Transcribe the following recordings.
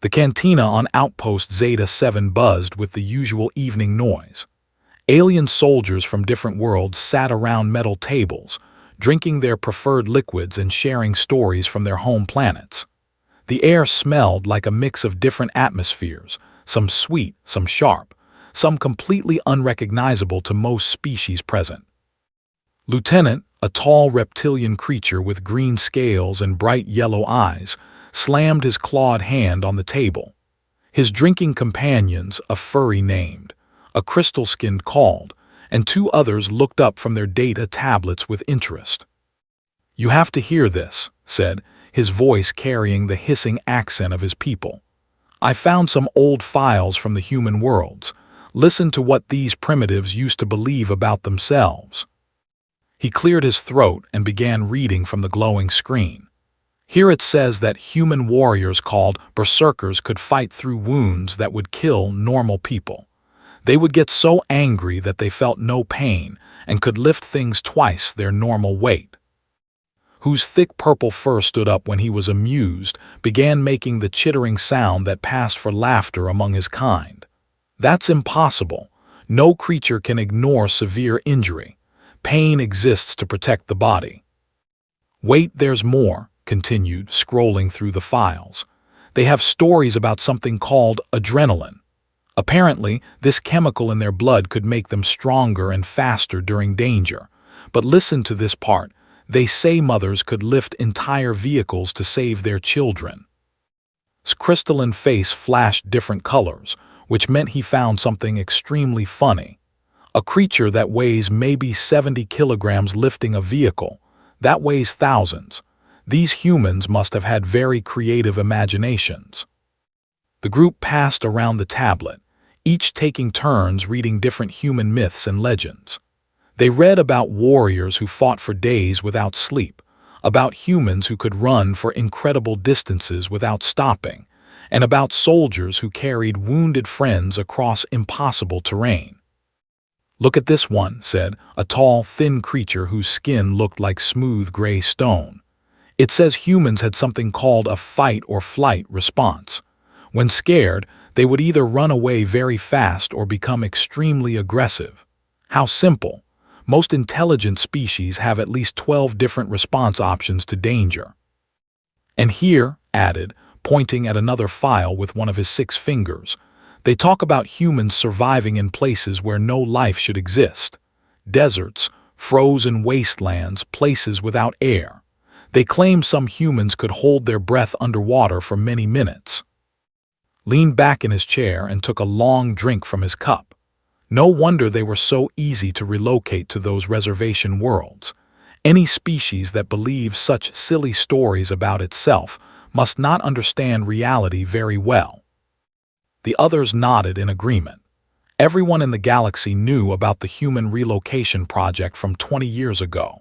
The cantina on Outpost Zeta 7 buzzed with the usual evening noise. Alien soldiers from different worlds sat around metal tables, drinking their preferred liquids and sharing stories from their home planets. The air smelled like a mix of different atmospheres, some sweet, some sharp, some completely unrecognizable to most species present. Lieutenant, a tall reptilian creature with green scales and bright yellow eyes, slammed his clawed hand on the table. His drinking companions, a furry named, a crystal-skinned called, and two others looked up from their data tablets with interest. "You have to hear this," said, his voice carrying the hissing accent of his people. "I found some old files from the human worlds. Listen to what these primitives used to believe about themselves." He cleared his throat and began reading from the glowing screen. Here it says that human warriors called berserkers could fight through wounds that would kill normal people. They would get so angry that they felt no pain and could lift things twice their normal weight. Whose thick purple fur stood up when he was amused, began making the chittering sound that passed for laughter among his kind. That's impossible. No creature can ignore severe injury. Pain exists to protect the body. "Wait, there's more," continued, scrolling through the files. "They have stories about something called adrenaline. Apparently, this chemical in their blood could make them stronger and faster during danger. But listen to this part. They say mothers could lift entire vehicles to save their children." His crystalline face flashed different colors, which meant he found something extremely funny. A creature that weighs maybe 70 kilograms lifting a vehicle, that weighs thousands. These humans must have had very creative imaginations. The group passed around the tablet, each taking turns reading different human myths and legends. They read about warriors who fought for days without sleep, about humans who could run for incredible distances without stopping, and about soldiers who carried wounded friends across impossible terrain. "Look at this one," said a tall, thin creature whose skin looked like smooth gray stone. "It says humans had something called a fight or flight response. When scared, they would either run away very fast or become extremely aggressive. How simple. Most intelligent species have at least 12 different response options to danger." "And here," added, pointing at another file with one of his 6 fingers, "they talk about humans surviving in places where no life should exist. Deserts, frozen wastelands, places without air. They claim some humans could hold their breath underwater for many minutes." Leaned back in his chair and took a long drink from his cup. No wonder they were so easy to relocate to those reservation worlds. Any species that believes such silly stories about itself must not understand reality very well. The others nodded in agreement. Everyone in the galaxy knew about the human relocation project from 20 years ago.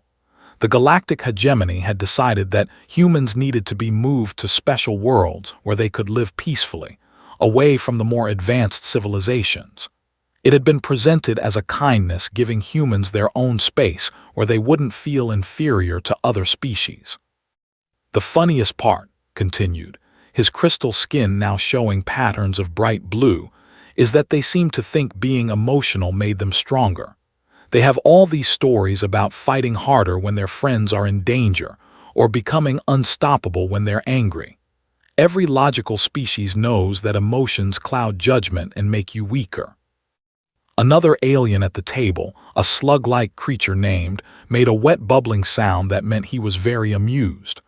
The galactic hegemony had decided that humans needed to be moved to special worlds where they could live peacefully, away from the more advanced civilizations. It had been presented as a kindness, giving humans their own space where they wouldn't feel inferior to other species. "The funniest part," continued, his crystal skin now showing patterns of bright blue, "is that they seem to think being emotional made them stronger. They have all these stories about fighting harder when their friends are in danger, or becoming unstoppable when they're angry. Every logical species knows that emotions cloud judgment and make you weaker." Another alien at the table, a slug-like creature named, made a wet bubbling sound that meant he was very amused.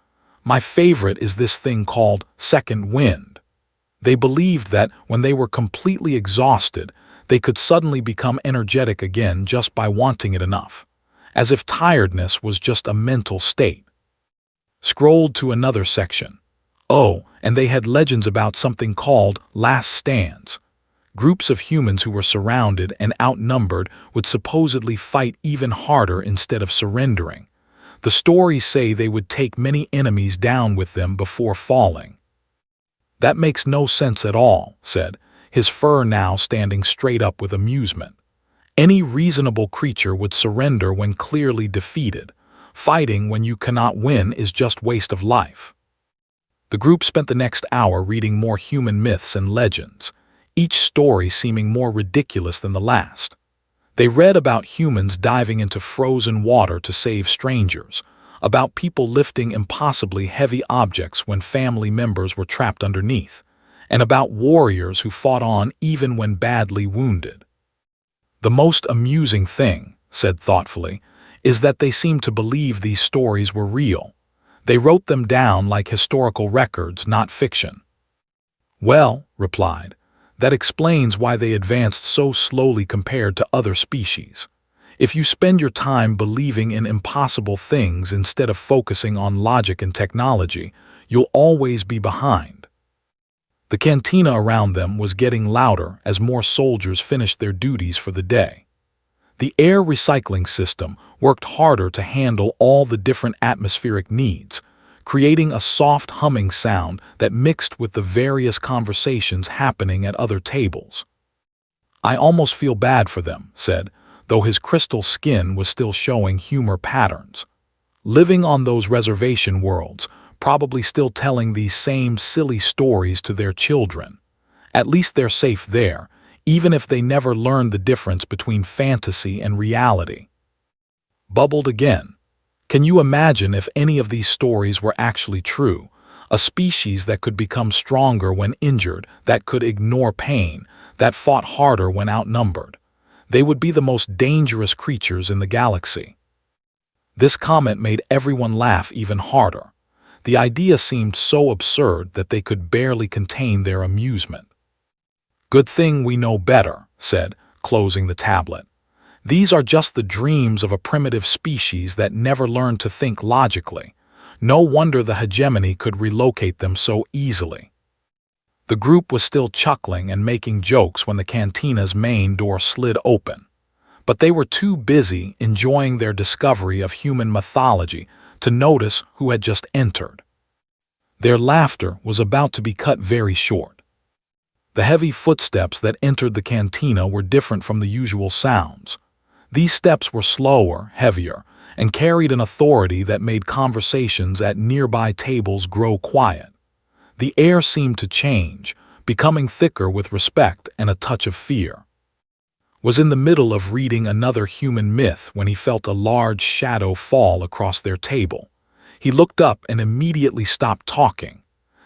"My favorite is this thing called second wind. They believed that when they were completely exhausted, they could suddenly become energetic again just by wanting it enough, as if tiredness was just a mental state." Scrolled to another section. Oh, and they had legends about something called last stands. Groups of humans who were surrounded and outnumbered would supposedly fight even harder instead of surrendering. The stories say they would take many enemies down with them before falling. "That makes no sense at all," said, his fur now standing straight up with amusement. "Any reasonable creature would surrender when clearly defeated. Fighting when you cannot win is just waste of life." The group spent the next hour reading more human myths and legends, each story seeming more ridiculous than the last. They read about humans diving into frozen water to save strangers, about people lifting impossibly heavy objects when family members were trapped underneath, and about warriors who fought on even when badly wounded. The most amusing thing, said thoughtfully, is that they seemed to believe these stories were real. They wrote them down like historical records, not fiction. Well, replied, that explains why they advanced so slowly compared to other species. If you spend your time believing in impossible things instead of focusing on logic and technology, you'll always be behind. The cantina around them was getting louder as more soldiers finished their duties for the day. The air recycling system worked harder to handle all the different atmospheric needs, creating a soft humming sound that mixed with the various conversations happening at other tables. I almost feel bad for them, said, though his crystal skin was still showing humor patterns. Living on those reservation worlds, probably still telling these same silly stories to their children. At least they're safe there, even if they never learned the difference between fantasy and reality. Bubbled again. Can you imagine if any of these stories were actually true? A species that could become stronger when injured, that could ignore pain, that fought harder when outnumbered. They would be the most dangerous creatures in the galaxy. This comment made everyone laugh even harder. The idea seemed so absurd that they could barely contain their amusement. Good thing we know better, said, closing the tablet. These are just the dreams of a primitive species that never learned to think logically. No wonder the hegemony could relocate them so easily. The group was still chuckling and making jokes when the cantina's main door slid open. But they were too busy enjoying their discovery of human mythology to notice who had just entered. Their laughter was about to be cut very short. The heavy footsteps that entered the cantina were different from the usual sounds. These steps were slower, heavier, and carried an authority that made conversations at nearby tables grow quiet. The air seemed to change, becoming thicker with respect and a touch of fear. Was in the middle of reading another human myth when he felt a large shadow fall across their table. He looked up and immediately stopped talking.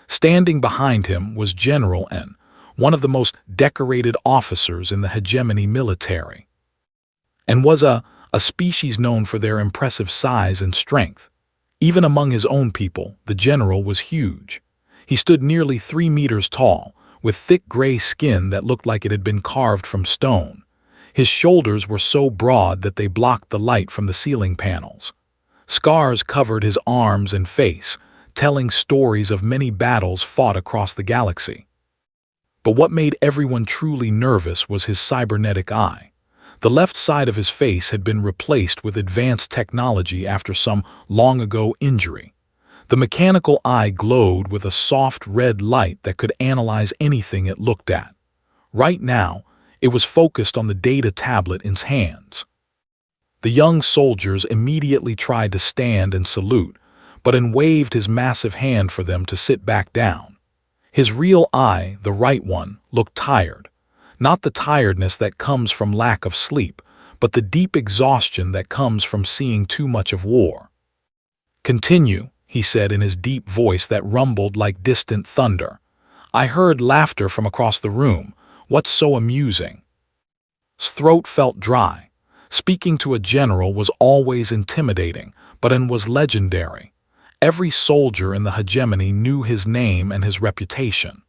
Standing behind him was General N, one of the most decorated officers in the hegemony military, and was a species known for their impressive size and strength. Even among his own people, the general was huge. He stood nearly 3 meters tall, with thick gray skin that looked like it had been carved from stone. His shoulders were so broad that they blocked the light from the ceiling panels. Scars covered his arms and face, telling stories of many battles fought across the galaxy. But what made everyone truly nervous was his cybernetic eye. The left side of his face had been replaced with advanced technology after some long-ago injury. The mechanical eye glowed with a soft red light that could analyze anything it looked at. Right now, it was focused on the data tablet in his hands. The young soldiers immediately tried to stand and salute, but N waved his massive hand for them to sit back down. His real eye, the right one, looked tired. Not the tiredness that comes from lack of sleep, but the deep exhaustion that comes from seeing too much of war. "Continue," he said in his deep voice that rumbled like distant thunder. "I heard laughter from across the room. What's so amusing?" His throat felt dry. Speaking to a general was always intimidating, but N was legendary. Every soldier in the hegemony knew his name and his reputation.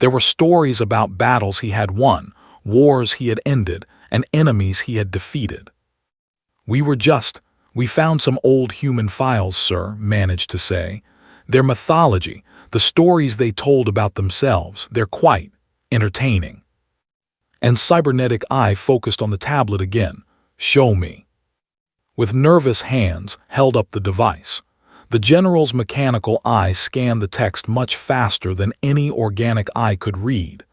There were stories about battles he had won, wars he had ended, and enemies he had defeated. We found some old human files, sir," managed to say. "Their mythology, the stories they told about themselves, they're quite entertaining." And cybernetic eye focused on the tablet again. "Show me." With nervous hands, held up the device. The general's mechanical eye scanned the text much faster than any organic eye could read.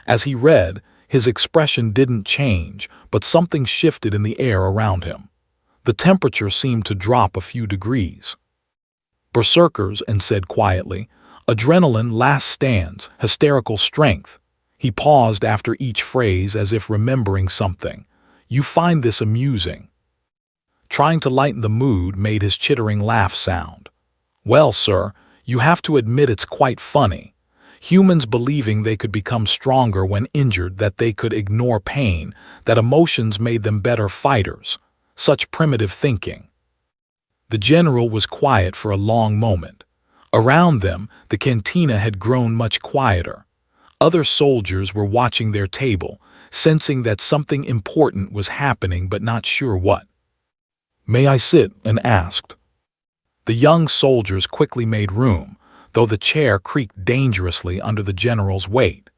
As he read, his expression didn't change, but something shifted in the air around him. The temperature seemed to drop a few degrees. "Berserkers," and said quietly, Adrenaline, last stands, hysterical strength. He paused after each phrase as if remembering something. You find this amusing. Trying to lighten the mood made his chittering laugh sound. Well, sir, you have to admit it's quite funny. Humans believing they could become stronger when injured, that they could ignore pain, that emotions made them better fighters. Such primitive thinking. The general was quiet for a long moment. Around them, the cantina had grown much quieter. Other soldiers were watching their table, sensing that something important was happening but not sure what. "May I sit?" and asked. The young soldiers quickly made room, though the chair creaked dangerously under the general's weight.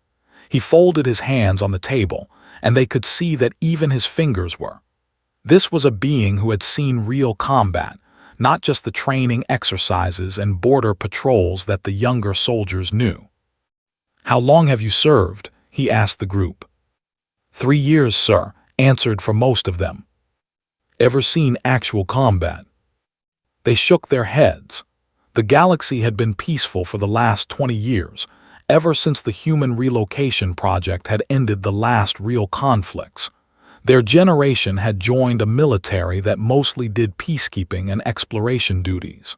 He folded his hands on the table, and they could see that even his fingers were. This was a being who had seen real combat, not just the training exercises and border patrols that the younger soldiers knew. "How long have you served?" he asked the group. 3 years, sir," answered for most of them. "Ever seen actual combat?" They shook their heads. The galaxy had been peaceful for the last 20 years, ever since the human relocation project had ended the last real conflicts. Their generation had joined a military that mostly did peacekeeping and exploration duties.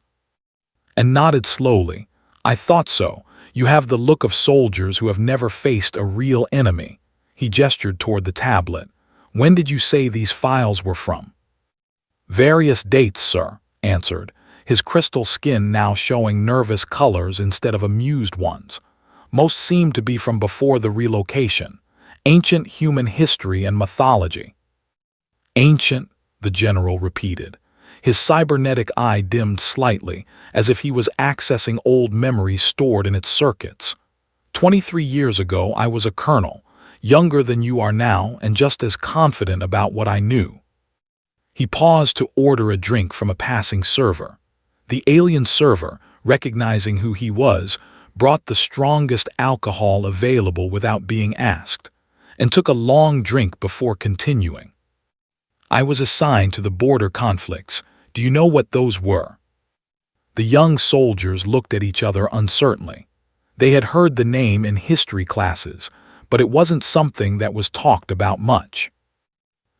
And nodded slowly. "I thought so. You have the look of soldiers who have never faced a real enemy." He gestured toward the tablet. "When did you say these files were from?" "Various dates, sir," answered, his crystal skin now showing nervous colors instead of amused ones. "Most seemed to be from before the relocation. Ancient human history and mythology." "Ancient," the general repeated. His cybernetic eye dimmed slightly, as if he was accessing old memories stored in its circuits. 23 years ago I was a colonel, younger than you are now and just as confident about what I knew." He paused to order a drink from a passing server. The alien server, recognizing who he was, brought the strongest alcohol available without being asked, and took a long drink before continuing. "I was assigned to the border conflicts. Do you know what those were?" The young soldiers looked at each other uncertainly. They had heard the name in history classes, but it wasn't something that was talked about much.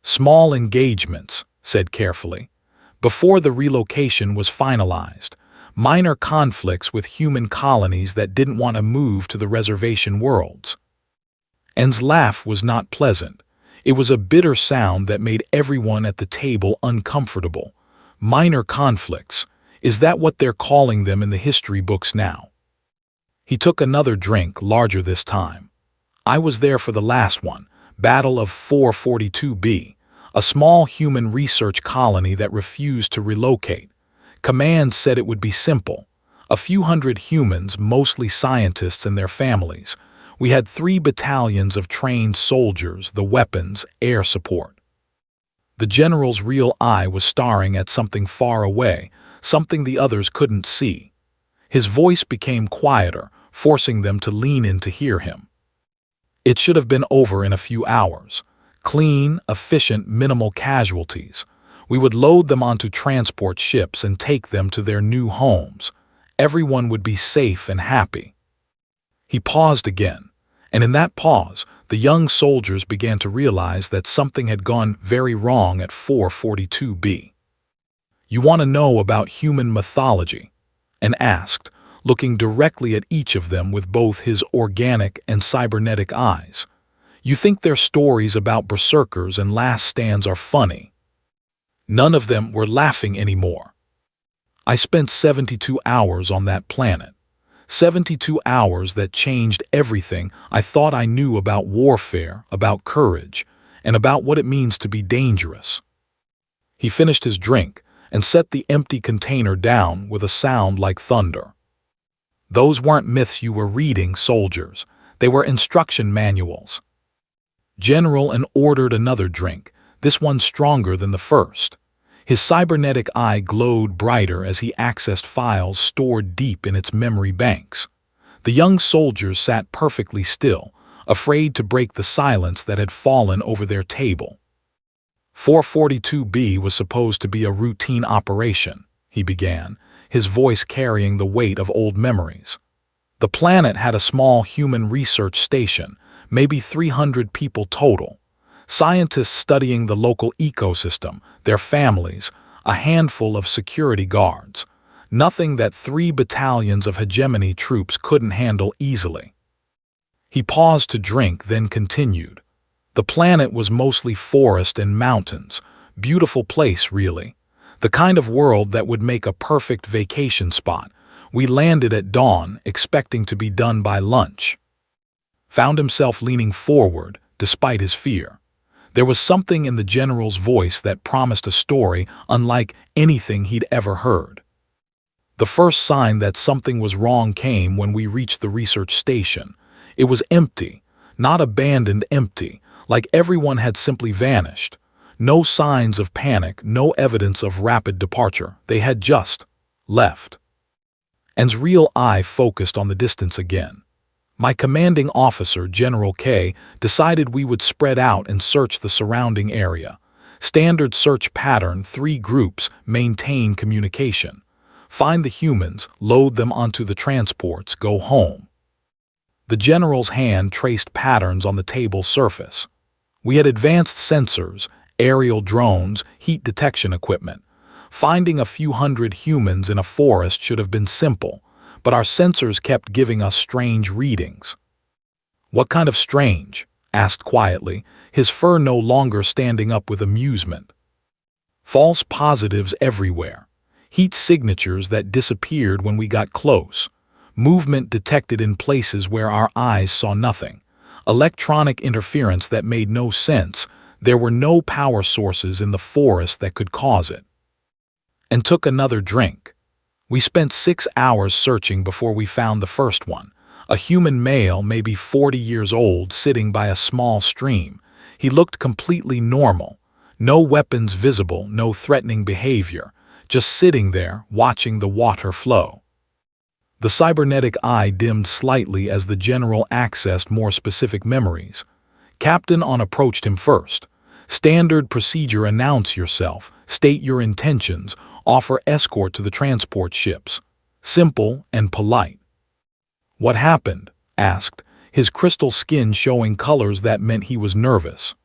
"Small engagements," said carefully. "Before the relocation was finalized, minor conflicts with human colonies that didn't want to move to the reservation worlds." En's laugh was not pleasant. It was a bitter sound that made everyone at the table uncomfortable. Minor conflicts. Is that what they're calling them in the history books now? He took another drink, larger this time. "I was there for the last one, Battle of 442B, a small human research colony that refused to relocate. Command said it would be simple. A few hundred humans, mostly scientists and their families. We had 3 battalions of trained soldiers, the weapons, air support." The general's real eye was staring at something far away, something the others couldn't see. His voice became quieter, forcing them to lean in to hear him. "It should have been over in a few hours. Clean, efficient, minimal casualties. We would load them onto transport ships and take them to their new homes. Everyone would be safe and happy." He paused again, and in that pause, the young soldiers began to realize that something had gone very wrong at 442B. "You want to know about human mythology?" and asked, looking directly at each of them with both his organic and cybernetic eyes. "You think their stories about berserkers and last stands are funny?" None of them were laughing anymore. "I spent 72 hours on that planet. 72 hours that changed everything I thought I knew about warfare, about courage, and about what it means to be dangerous." He finished his drink and set the empty container down with a sound like thunder. "Those weren't myths you were reading, soldiers. They were instruction manuals." General and ordered another drink, this one stronger than the first. His cybernetic eye glowed brighter as he accessed files stored deep in its memory banks. The young soldiers sat perfectly still, afraid to break the silence that had fallen over their table. 442B was supposed to be a routine operation, he began, his voice carrying the weight of old memories. The planet had a small human research station, maybe 300 people total. Scientists studying the local ecosystem, their families, a handful of security guards. Nothing that 3 battalions of hegemony troops couldn't handle easily. He paused to drink, then continued. The planet was mostly forest and mountains. Beautiful place, really. The kind of world that would make a perfect vacation spot. We landed at dawn, expecting to be done by lunch. Found himself leaning forward, despite his fear. There was something in the general's voice that promised a story unlike anything he'd ever heard. The first sign that something was wrong came when we reached the research station. It was empty, not abandoned, empty, like everyone had simply vanished. No signs of panic, no evidence of rapid departure. They had just left. An's real eye focused on the distance again. My commanding officer, General K, decided we would spread out and search the surrounding area. Standard search pattern: 3 groups, maintain communication. Find the humans, load them onto the transports, go home. The general's hand traced patterns on the table surface. We had advanced sensors, aerial drones, heat detection equipment. Finding a few hundred humans in a forest should have been simple, but our sensors kept giving us strange readings. "What kind of strange?" asked quietly, his fur no longer standing up with amusement. "False positives everywhere. Heat signatures that disappeared when we got close. Movement detected in places where our eyes saw nothing. Electronic interference that made no sense. There were no power sources in the forest that could cause it." And took another drink. We spent 6 hours searching before we found the first one. A human male, maybe 40 years old, sitting by a small stream. He looked completely normal. No weapons visible, no threatening behavior. Just sitting there, watching the water flow. The cybernetic eye dimmed slightly as the general accessed more specific memories. Captain On approached him first. "Standard procedure: announce yourself, state your intentions, offer escort to the transport ships." Simple and polite. "What happened?" asked, his crystal skin showing colors that meant he was nervous.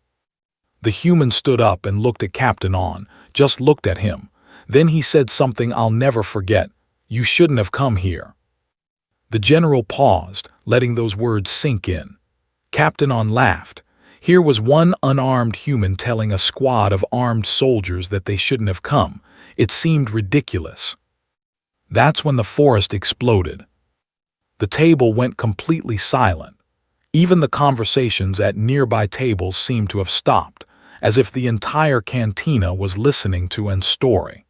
The human stood up and looked at Captain On, just looked at him. Then he said something I'll never forget. "You shouldn't have come here." The general paused, letting those words sink in. Captain On laughed. Here was one unarmed human telling a squad of armed soldiers that they shouldn't have come. It seemed ridiculous. That's when the forest exploded. The table went completely silent. Even the conversations at nearby tables seemed to have stopped, as if the entire cantina was listening to An's story.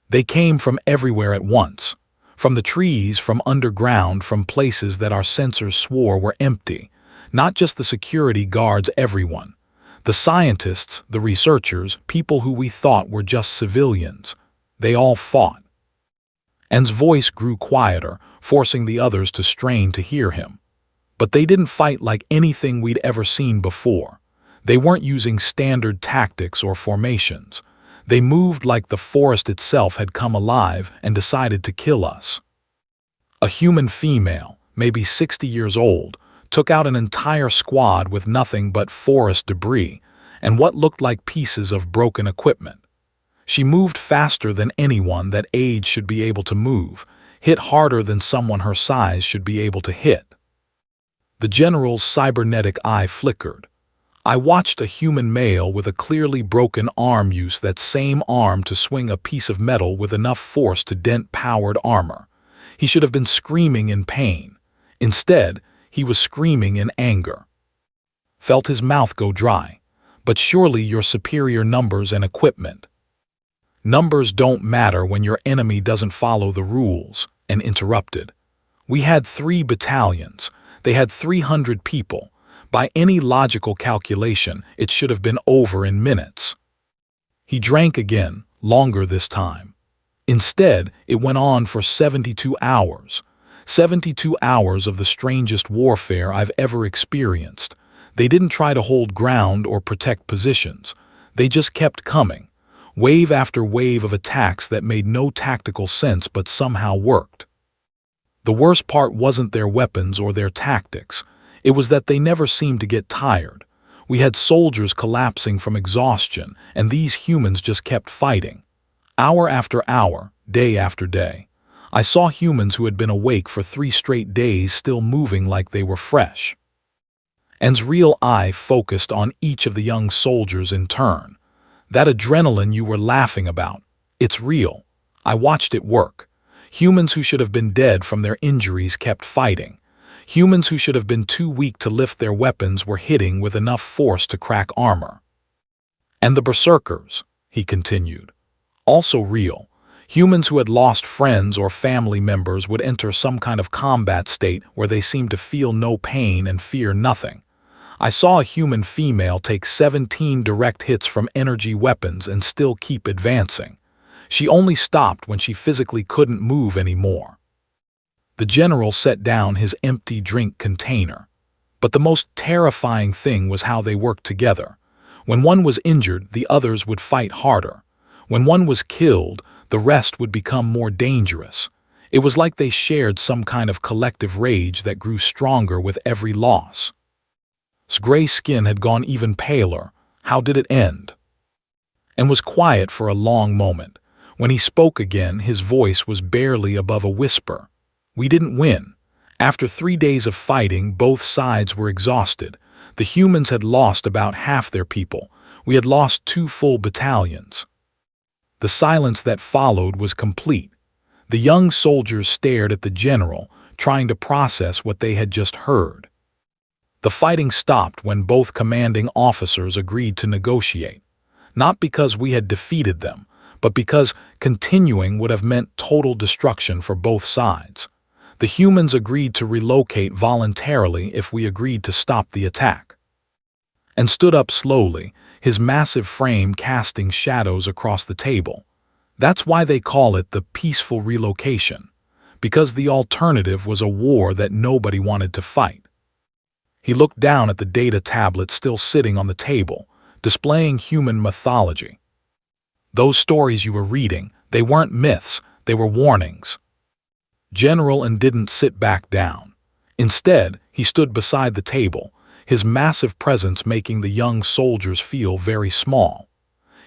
They came from everywhere at once. From the trees, from underground, from places that our sensors swore were empty. Not just the security guards, everyone. The scientists, the researchers, people who we thought were just civilians. They all fought. An's voice grew quieter, forcing the others to strain to hear him. But they didn't fight like anything we'd ever seen before. They weren't using standard tactics or formations. They moved like the forest itself had come alive and decided to kill us. A human female, maybe 60 years old, took out an entire squad with nothing but forest debris and what looked like pieces of broken equipment. She moved faster than anyone that age should be able to move, hit harder than someone her size should be able to hit. The general's cybernetic eye flickered. I watched a human male with a clearly broken arm use that same arm to swing a piece of metal with enough force to dent powered armor. He should have been screaming in pain. Instead, he was screaming in anger. Felt his mouth go dry. "But surely your superior numbers and equipment." "Numbers don't matter when your enemy doesn't follow the rules," and interrupted. "We had 3 battalions. They had 300 people. By any logical calculation, it should have been over in minutes." He drank again, longer this time. Instead, it went on for 72 hours. 72 hours of the strangest warfare I've ever experienced. They didn't try to hold ground or protect positions. They just kept coming. Wave after wave of attacks that made no tactical sense but somehow worked. The worst part wasn't their weapons or their tactics. It was that they never seemed to get tired. We had soldiers collapsing from exhaustion, and these humans just kept fighting. Hour after hour, day after day. I saw humans who had been awake for 3 straight days still moving like they were fresh. Anne's real eye focused on each of the young soldiers in turn. That adrenaline you were laughing about, it's real. I watched it work. Humans who should have been dead from their injuries kept fighting. Humans who should have been too weak to lift their weapons were hitting with enough force to crack armor. And the berserkers, he continued. Also real. Humans who had lost friends or family members would enter some kind of combat state where they seemed to feel no pain and fear nothing. I saw a human female take 17 direct hits from energy weapons and still keep advancing. She only stopped when she physically couldn't move anymore. The general set down his empty drink container. But the most terrifying thing was how they worked together. When one was injured, the others would fight harder. When one was killed, the rest would become more dangerous. It was like they shared some kind of collective rage that grew stronger with every loss. His gray skin had gone even paler. How did it end? And was quiet for a long moment. When he spoke again, his voice was barely above a whisper. We didn't win. After 3 days of fighting, both sides were exhausted. The humans had lost about half their people. We had lost 2 full battalions. The silence that followed was complete. The young soldiers stared at the general, trying to process what they had just heard. The fighting stopped when both commanding officers agreed to negotiate. Not because we had defeated them, but because continuing would have meant total destruction for both sides. The humans agreed to relocate voluntarily if we agreed to stop the attack. And stood up slowly, his massive frame casting shadows across the table. That's why they call it the peaceful relocation, because the alternative was a war that nobody wanted to fight. He looked down at the data tablet still sitting on the table, displaying human mythology. Those stories you were reading, they weren't myths, they were warnings. General and didn't sit back down. Instead, he stood beside the table, his massive presence making the young soldiers feel very small.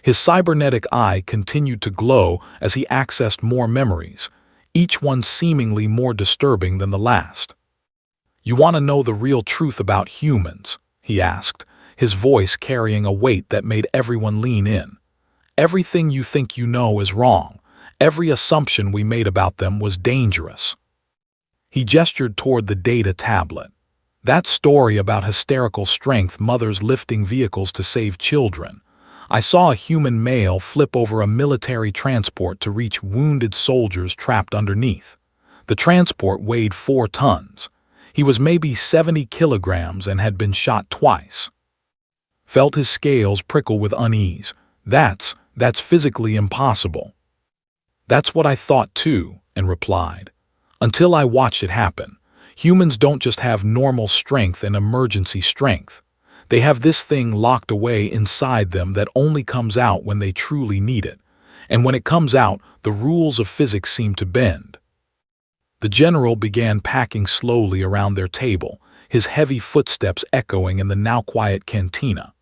His cybernetic eye continued to glow as he accessed more memories, each one seemingly more disturbing than the last. You want to know the real truth about humans? He asked, his voice carrying a weight that made everyone lean in. Everything you think you know is wrong. Every assumption we made about them was dangerous. He gestured toward the data tablet. That story about hysterical strength mothers lifting vehicles to save children. I saw a human male flip over a military transport to reach wounded soldiers trapped underneath. The transport weighed 4 tons. He was maybe 70 kilograms and had been shot twice. Felt his scales prickle with unease. That's physically impossible. That's what I thought too, and replied. Until I watched it happen. Humans don't just have normal strength and emergency strength. They have this thing locked away inside them that only comes out when they truly need it. And when it comes out, the rules of physics seem to bend. The general began packing slowly around their table, his heavy footsteps echoing in the now quiet cantina.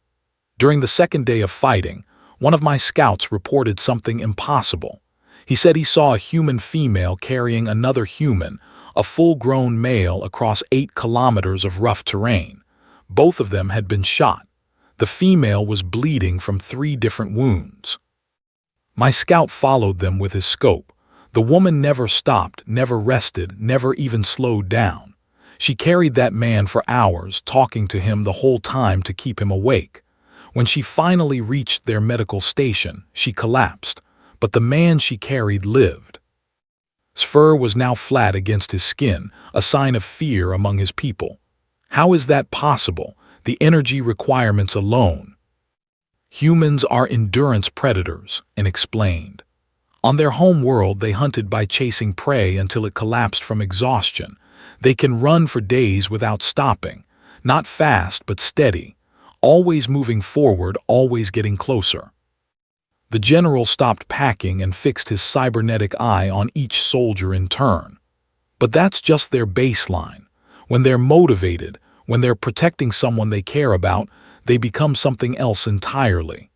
During the second day of fighting, one of my scouts reported something impossible. He said he saw a human female carrying another human, a full-grown male across 8 kilometers of rough terrain. Both of them had been shot. The female was bleeding from 3 different wounds. My scout followed them with his scope. The woman never stopped, never rested, never even slowed down. She carried that man for hours, talking to him the whole time to keep him awake. When she finally reached their medical station, she collapsed, but the man she carried lived. His fur was now flat against his skin, a sign of fear among his people. How is that possible? The energy requirements alone. Humans are endurance predators, and explained. On their home world, they hunted by chasing prey until it collapsed from exhaustion. They can run for days without stopping, not fast but steady, always moving forward, always getting closer. The general stopped packing and fixed his cybernetic eye on each soldier in turn. But that's just their baseline. When they're motivated, when they're protecting someone they care about, they become something else entirely.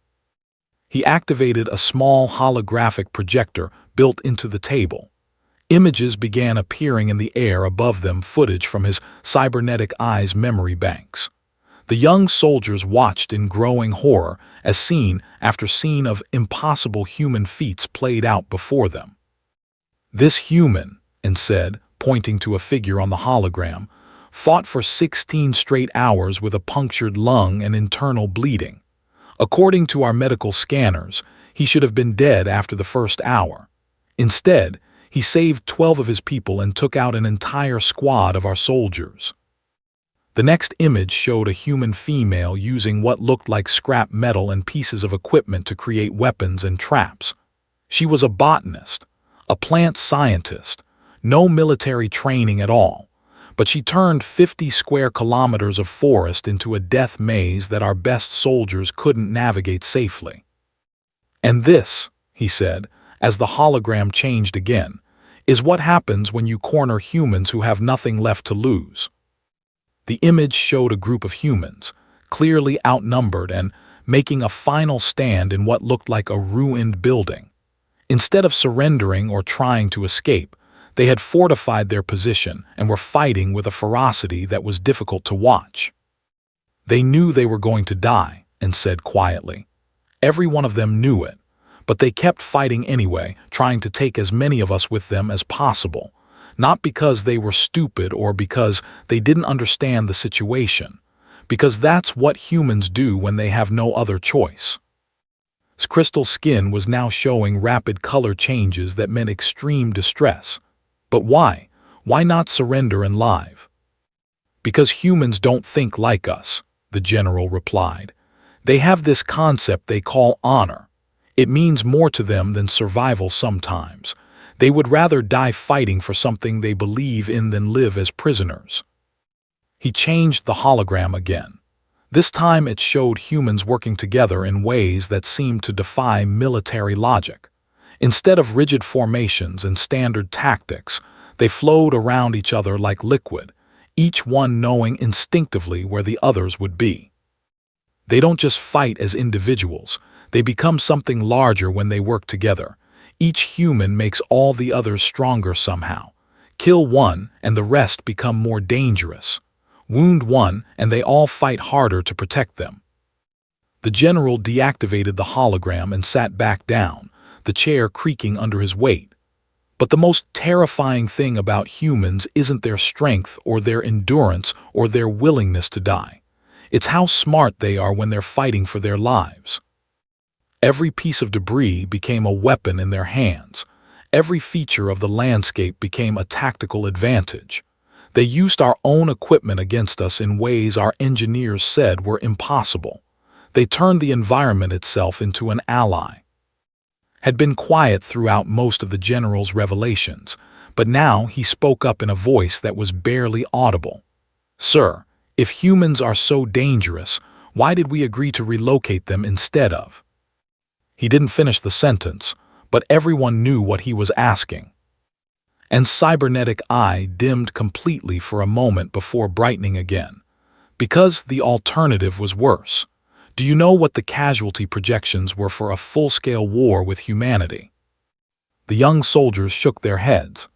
He activated a small holographic projector built into the table. Images began appearing in the air above them, footage from his cybernetic eye's memory banks. The young soldiers watched in growing horror as scene after scene of impossible human feats played out before them. This human, and said, pointing to a figure on the hologram, fought for 16 straight hours with a punctured lung and internal bleeding. According to our medical scanners, he should have been dead after the first hour. Instead, he saved 12 of his people and took out an entire squad of our soldiers. The next image showed a human female using what looked like scrap metal and pieces of equipment to create weapons and traps. She was a botanist, a plant scientist, no military training at all, but she turned 50 square kilometers of forest into a death maze that our best soldiers couldn't navigate safely. And this, he said, as the hologram changed again, is what happens when you corner humans who have nothing left to lose. The image showed a group of humans, clearly outnumbered and making a final stand in what looked like a ruined building. Instead of surrendering or trying to escape, they had fortified their position and were fighting with a ferocity that was difficult to watch. They knew they were going to die, and said quietly. Every one of them knew it, but they kept fighting anyway, trying to take as many of us with them as possible, not because they were stupid or because they didn't understand the situation, because that's what humans do when they have no other choice. Crystal's skin was now showing rapid color changes that meant extreme distress. But why? Why not surrender and live? Because humans don't think like us, the general replied. They have this concept they call honor. It means more to them than survival sometimes. They would rather die fighting for something they believe in than live as prisoners. He changed the hologram again. This time it showed humans working together in ways that seemed to defy military logic. Instead of rigid formations and standard tactics, they flowed around each other like liquid, each one knowing instinctively where the others would be. They don't just fight as individuals, they become something larger when they work together. Each human makes all the others stronger somehow. Kill one and the rest become more dangerous. Wound one and they all fight harder to protect them. The general deactivated the hologram and sat back down, the chair creaking under his weight. But the most terrifying thing about humans isn't their strength or their endurance or their willingness to die. It's how smart they are when they're fighting for their lives. Every piece of debris became a weapon in their hands. Every feature of the landscape became a tactical advantage. They used our own equipment against us in ways our engineers said were impossible. They turned the environment itself into an ally. Had been quiet throughout most of the general's revelations, but now he spoke up in a voice that was barely audible. Sir, if humans are so dangerous, why did we agree to relocate them instead of? He didn't finish the sentence, but everyone knew what he was asking. And cybernetic eye dimmed completely for a moment before brightening again. Because the alternative was worse. Do you know what the casualty projections were for a full-scale war with humanity? The young soldiers shook their heads.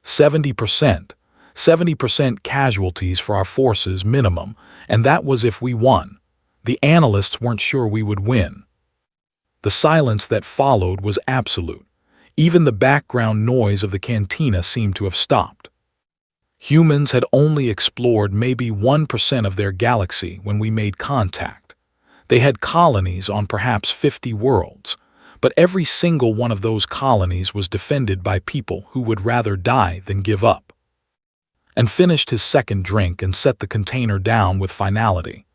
70%. 70% casualties for our forces minimum, and that was if we won. The analysts weren't sure we would win. The silence that followed was absolute. Even the background noise of the cantina seemed to have stopped. Humans had only explored maybe 1% of their galaxy when we made contact. They had colonies on perhaps 50 worlds, but every single one of those colonies was defended by people who would rather die than give up. And finished his second drink and set the container down with finality.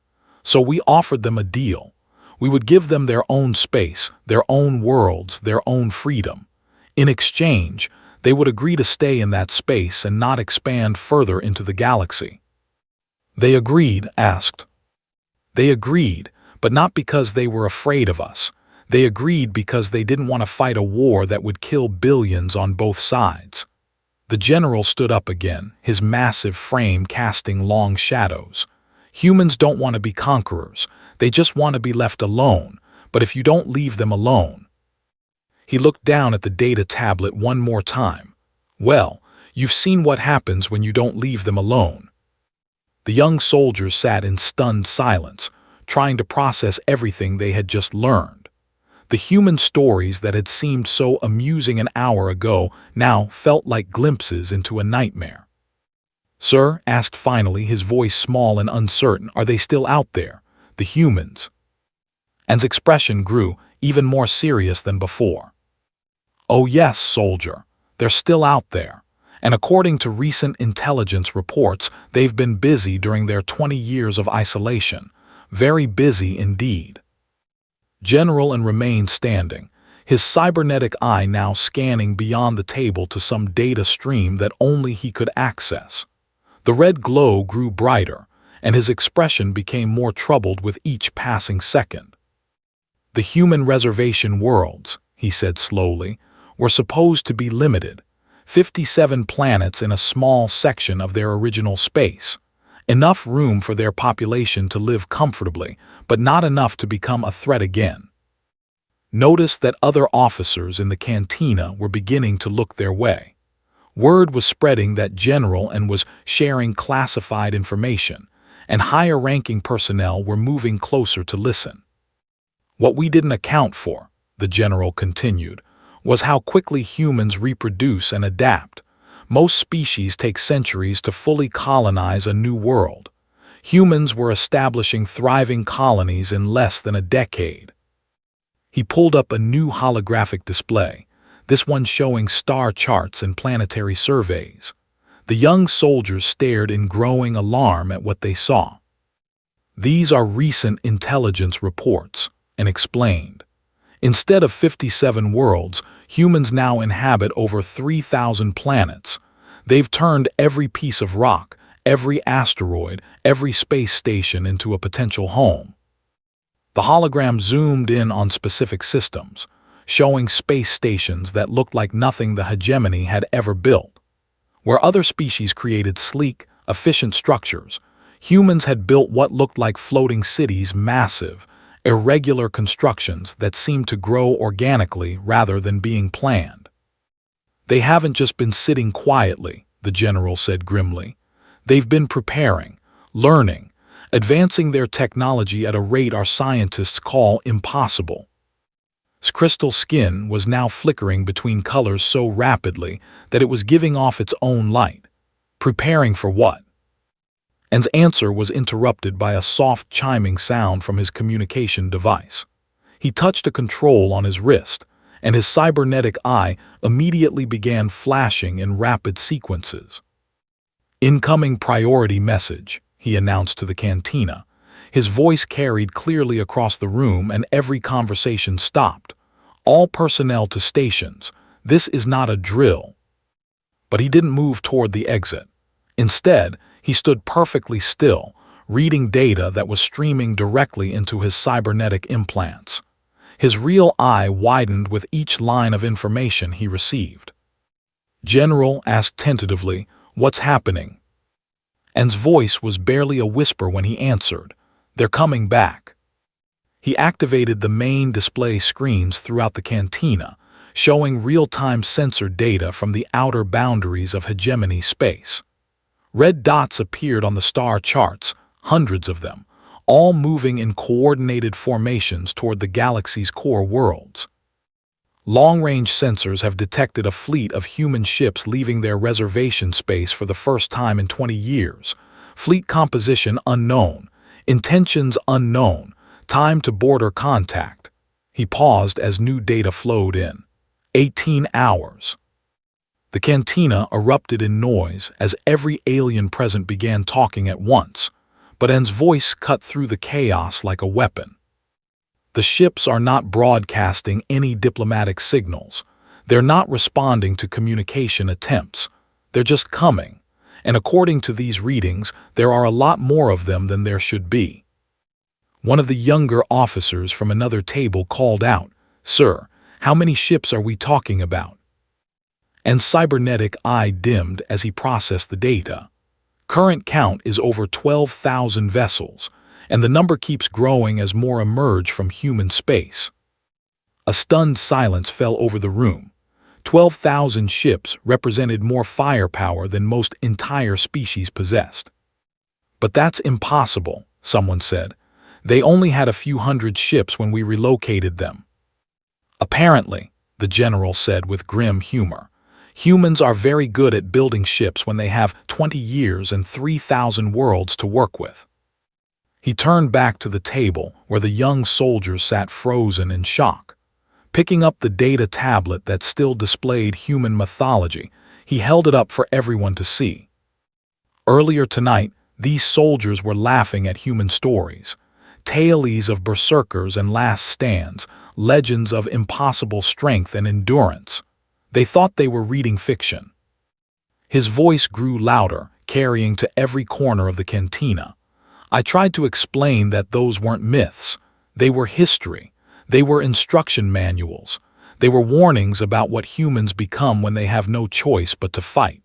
So we offered them a deal. We would give them their own space, their own worlds, their own freedom. In exchange, they would agree to stay in that space and not expand further into the galaxy. They agreed, asked. They agreed, but not because they were afraid of us. They agreed because they didn't want to fight a war that would kill billions on both sides. The general stood up again, his massive frame casting long shadows. Humans don't want to be conquerors. They just want to be left alone. But if you don't leave them alone... He looked down at the data tablet one more time. Well, you've seen what happens when you don't leave them alone. The young soldiers sat in stunned silence, trying to process everything they had just learned. The human stories that had seemed so amusing an hour ago now felt like glimpses into a nightmare. "Sir," asked finally, his voice small and uncertain, "are they still out there, the humans?" And his expression grew, even more serious than before. "Oh yes, soldier, they're still out there. And according to recent intelligence reports, they've been busy during their 20 years of isolation. Very busy indeed." General and remained standing, his cybernetic eye now scanning beyond the table to some data stream that only he could access. The red glow grew brighter, and his expression became more troubled with each passing second. "The human reservation worlds," he said slowly, "were supposed to be limited. 57 planets in a small section of their original space. Enough room for their population to live comfortably, but not enough to become a threat again." Notice that other officers in the cantina were beginning to look their way. Word was spreading that General and was sharing classified information, and higher-ranking personnel were moving closer to listen. "What we didn't account for," the General continued, "was how quickly humans reproduce and adapt. Most species take centuries to fully colonize a new world. Humans were establishing thriving colonies in less than a decade." He pulled up a new holographic display, this one showing star charts and planetary surveys. The young soldiers stared in growing alarm at what they saw. "These are recent intelligence reports," and explained. "Instead of 57 worlds, humans now inhabit over 3,000 planets. They've turned every piece of rock, every asteroid, every space station into a potential home." The hologram zoomed in on specific systems, showing space stations that looked like nothing the hegemony had ever built. Where other species created sleek, efficient structures, humans had built what looked like floating cities, massive, irregular constructions that seemed to grow organically rather than being planned. "They haven't just been sitting quietly," the general said grimly. "They've been preparing, learning, advancing their technology at a rate our scientists call impossible." His crystal skin was now flickering between colors so rapidly that it was giving off its own light. "Preparing for what?" And his answer was interrupted by a soft chiming sound from his communication device. He touched a control on his wrist, and his cybernetic eye immediately began flashing in rapid sequences. "Incoming priority message," he announced to the cantina. His voice carried clearly across the room and every conversation stopped. "All personnel to stations. This is not a drill." But he didn't move toward the exit. Instead, he stood perfectly still, reading data that was streaming directly into his cybernetic implants. His real eye widened with each line of information he received. General asked tentatively, "What's happening?" And his voice was barely a whisper when he answered, "They're coming back." He activated the main display screens throughout the cantina, showing real-time sensor data from the outer boundaries of hegemony space. Red dots appeared on the star charts, hundreds of them, all moving in coordinated formations toward the galaxy's core worlds. Long-range sensors have detected a fleet of human ships leaving their reservation space for the first time in 20 years. Fleet composition unknown, intentions unknown, time to border contact. He paused as new data flowed in. 18 hours. The cantina erupted in noise as every alien present began talking at once, but N's voice cut through the chaos like a weapon. "The ships are not broadcasting any diplomatic signals. They're not responding to communication attempts. They're just coming. And according to these readings, there are a lot more of them than there should be." One of the younger officers from another table called out, "Sir, how many ships are we talking about?" and cybernetic eye dimmed as he processed the data. Current count is over 12,000 vessels, and the number keeps growing as more emerge from human space. A stunned silence fell over the room. 12,000 ships represented more firepower than most entire species possessed. But that's impossible, someone said. They only had a few hundred ships when we relocated them. Apparently, the general said with grim humor, humans are very good at building ships when they have 20 years and 3,000 worlds to work with. He turned back to the table where the young soldiers sat frozen in shock. Picking up the data tablet that still displayed human mythology, he held it up for everyone to see. Earlier tonight, these soldiers were laughing at human stories, tales of berserkers and last stands, legends of impossible strength and endurance. They thought they were reading fiction. His voice grew louder, carrying to every corner of the cantina. I tried to explain that those weren't myths. They were history. They were instruction manuals. They were warnings about what humans become when they have no choice but to fight.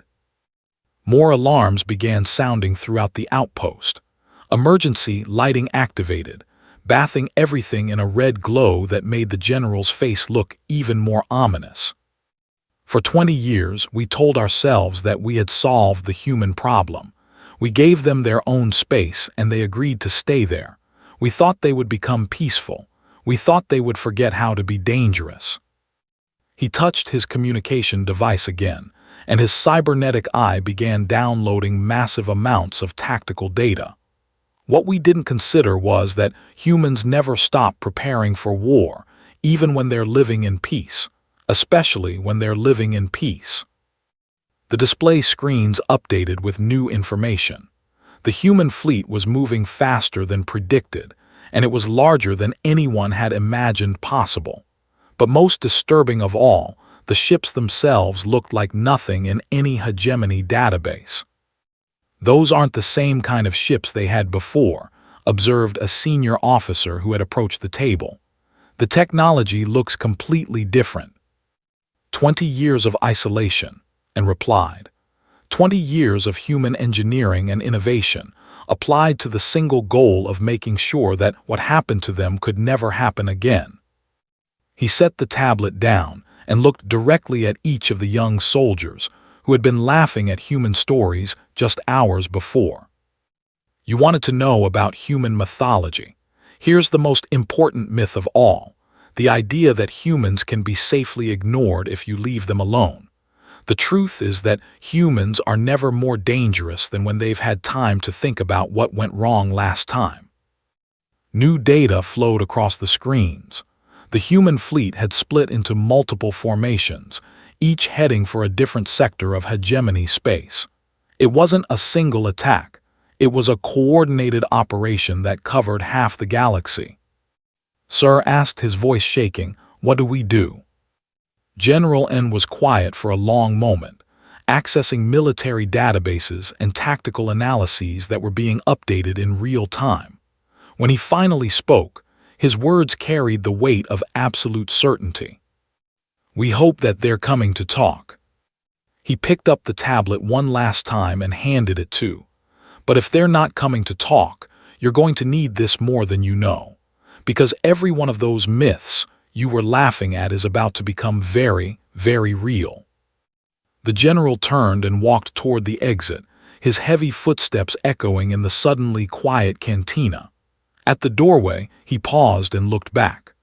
More alarms began sounding throughout the outpost. Emergency lighting activated, bathing everything in a red glow that made the general's face look even more ominous. For 20 years, we told ourselves that we had solved the human problem. We gave them their own space, and they agreed to stay there. We thought they would become peaceful. We thought they would forget how to be dangerous. He touched his communication device again, and his cybernetic eye began downloading massive amounts of tactical data. What we didn't consider was that humans never stop preparing for war, even when they're living in peace, especially when they're living in peace. The display screens updated with new information. The human fleet was moving faster than predicted, and it was larger than anyone had imagined possible. But most disturbing of all, the ships themselves looked like nothing in any hegemony database. Those aren't the same kind of ships they had before, observed a senior officer who had approached the table. The technology looks completely different. 20 years of isolation, and replied. 20 years of human engineering and innovation, applied to the single goal of making sure that what happened to them could never happen again. He set the tablet down and looked directly at each of the young soldiers who had been laughing at human stories just hours before. You wanted to know about human mythology. Here's the most important myth of all, the idea that humans can be safely ignored if you leave them alone. The truth is that humans are never more dangerous than when they've had time to think about what went wrong last time. New data flowed across the screens. The human fleet had split into multiple formations, each heading for a different sector of hegemony space. It wasn't a single attack. It was a coordinated operation that covered half the galaxy. Sir asked, his voice shaking, "What do we do?" General N was quiet for a long moment, accessing military databases and tactical analyses that were being updated in real time. When he finally spoke, his words carried the weight of absolute certainty. "We hope that they're coming to talk." He picked up the tablet one last time and handed it to. "But if they're not coming to talk, you're going to need this more than you know. Because every one of those myths you were laughing at is about to become very, very real." The general turned and walked toward the exit, his heavy footsteps echoing in the suddenly quiet cantina. At the doorway, he paused and looked back.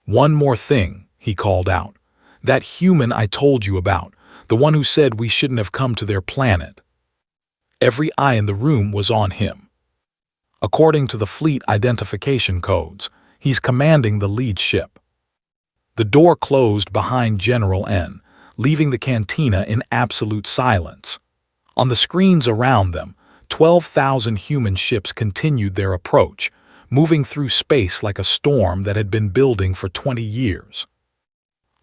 "One more thing," he called out. "That human I told you about, the one who said we shouldn't have come to their planet." Every eye in the room was on him. According to the fleet identification codes, he's commanding the lead ship. The door closed behind General N, leaving the cantina in absolute silence. On the screens around them, 12,000 human ships continued their approach, moving through space like a storm that had been building for 20 years.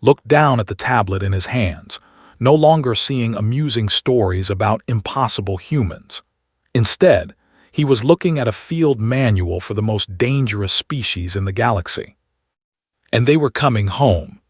Looked down at the tablet in his hands, no longer seeing amusing stories about impossible humans. Instead, he was looking at a field manual for the most dangerous species in the galaxy. And they were coming home,